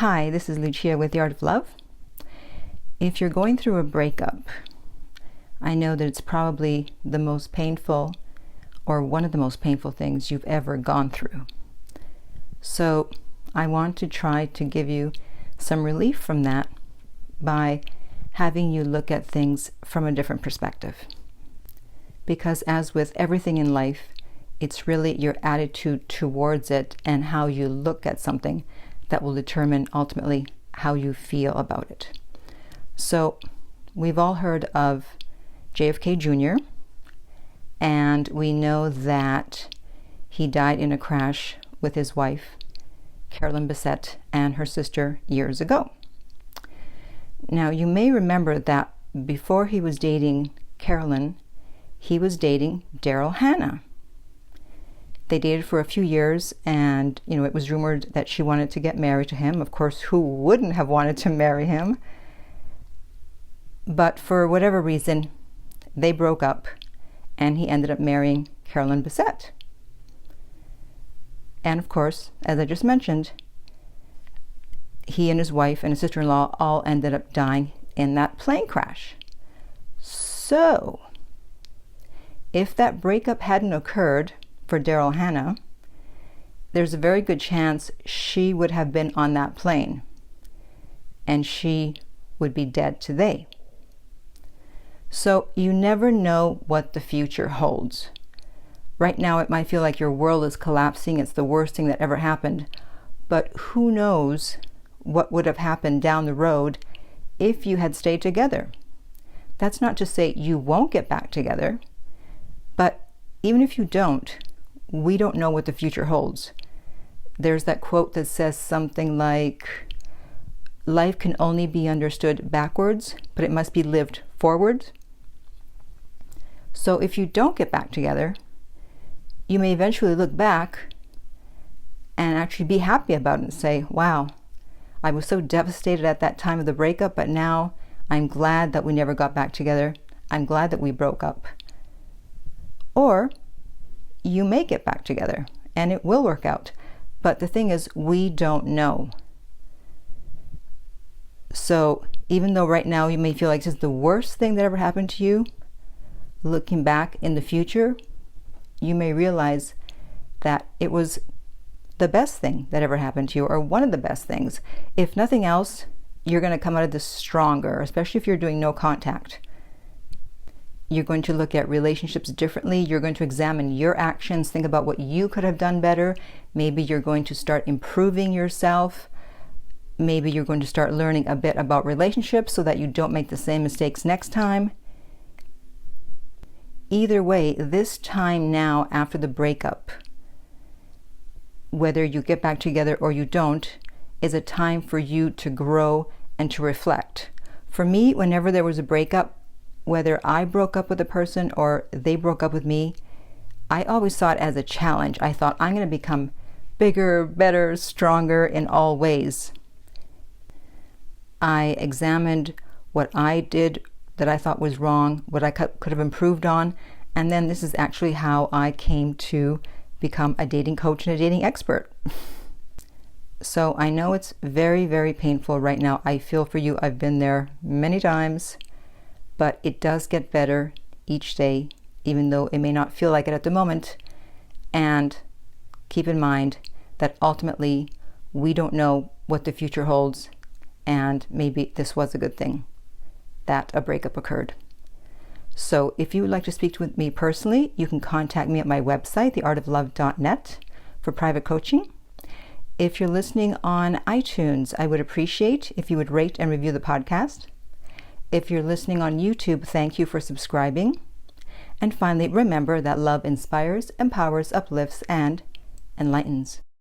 Hi, this is Lucia with The Art of Love. If you're going through a breakup, I know that it's probably the most painful or one of the most painful things you've ever gone through. So I want to try to give you some relief from that by having you look at things from a different perspective. Because as with everything in life, it's really your attitude towards it and how you look at something that will determine ultimately how you feel about it. So we've all heard of JFK Jr. and we know that he died in a crash with his wife, Carolyn Bessette, and her sister years ago. Now you may remember that before he was dating Carolyn, he was dating Daryl Hannah. They dated for a few years and, it was rumored that she wanted to get married to him. Of course, who wouldn't have wanted to marry him? But for whatever reason, they broke up and he ended up marrying Carolyn Bessette. And of course, as I just mentioned, he and his wife and his sister-in-law all ended up dying in that plane crash. So, if that breakup hadn't occurred for Daryl Hannah, there's a very good chance she would have been on that plane and she would be dead today. So you never know what the future holds. Right now it might feel like your world is collapsing, it's the worst thing that ever happened, but who knows what would have happened down the road if you had stayed together. That's not to say you won't get back together, but even if you don't, we don't know what the future holds. There's that quote that says something like, life can only be understood backwards, but it must be lived forward. So if you don't get back together, you may eventually look back and actually be happy about it and say, wow, I was so devastated at that time of the breakup, but now I'm glad that we never got back together. I'm glad that we broke up. Or you may get back together and it will work out. But the thing is, we don't know. So even though right now you may feel like this is the worst thing that ever happened to you, looking back in the future, you may realize that it was the best thing that ever happened to you, or one of the best things. If nothing else, you're going to come out of this stronger, especially if you're doing no contact. You're going to look at relationships differently. You're going to examine your actions, think about what you could have done better. Maybe you're going to start improving yourself. Maybe you're going to start learning a bit about relationships so that you don't make the same mistakes next time. Either way, this time now after the breakup, whether you get back together or you don't, is a time for you to grow and to reflect. For me, whenever there was a breakup, whether I broke up with a person or they broke up with me, I always saw it as a challenge. I thought, I'm going to become bigger, better, stronger in all ways. I examined what I did that I thought was wrong, what I could have improved on, and then this is actually how I came to become a dating coach and a dating expert. So I know it's very, very painful right now. I feel for you. I've been there many times. But it does get better each day, even though it may not feel like it at the moment. And keep in mind that ultimately we don't know what the future holds, and maybe this was a good thing that a breakup occurred. So if you would like to speak with me personally, you can contact me at my website, theartoflove.net, for private coaching. If you're listening on iTunes, I would appreciate if you would rate and review the podcast. If you're listening on YouTube, thank you for subscribing. And finally, remember that love inspires, empowers, uplifts, and enlightens.